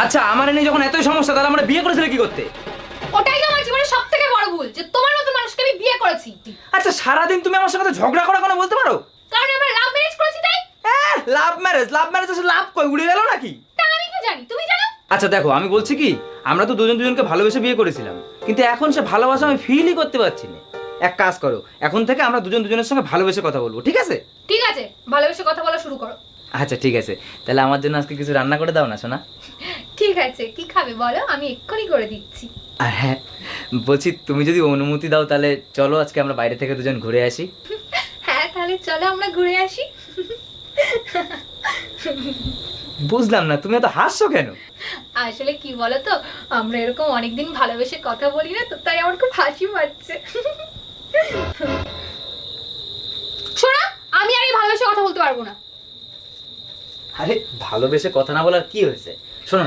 আচ্ছা আমার নিয়ে যখন এতই সমস্যা তাহলে আমরা বিয়ে করেছিলে কি করতে? ওটাই তো আমার জীবনের সবথেকে বড় ভুল যে তোমার মতো মানুষকে আমি বিয়ে করেছি। আচ্ছা সারাদিন তুমি আমার সঙ্গে ঝগড়া করা কোনো বলতে পারো? কারণ আমরা লাভ ম্যারেজ করেছি তাই। লাভ ম্যারেজ আসলে লাভ কই উড়ে গেল নাকি? তা আমি কি জানি, তুমি জানো? আচ্ছা দেখো আমি বলছি কি, আমরা তো দুজন দুজনকে ভালোবেসে বিয়ে করেছিলাম, কিন্তু এখন সে ভালোবাসা আমি ফিলই করতে পারছি না। এক কাজ করো, এখন থেকে আমরা দুজন দুজনের সঙ্গে ভালোবেসে কথা বলবো, ঠিক আছে? ঠিক আছে, ভালোবেসে কথা বলা শুরু করো। আচ্ছা ঠিক আছে, তাহলে আমার জন্য আজকে কিছু রান্না করে দাও না সোনা। ঠিক আছে, কি খাবে বলো, আমি এক্ষুনি করে দিচ্ছি। আর হ্যাঁ বলছি, তুমি যদি অনুমতি দাও তাহলে চলো আজকে আমরা বাইরে থেকে দুজন ঘুরে আসি। হ্যাঁ তাহলে চলো আমরা ঘুরে আসি। বুঝলাম না তুমি এত হাসছো কেন? আসলে কি বলো তো, আমরা এরকম অনেকদিন ভালোবেসে কথা বলি না তো, তাই আমার খুব হাসি পাচ্ছে। শোনা, আমি আর এই ভালোবেসে কথা বলতে পারবো না। আরে ভালোবেসে কথা না বলার কি হয়েছে? শোনো না,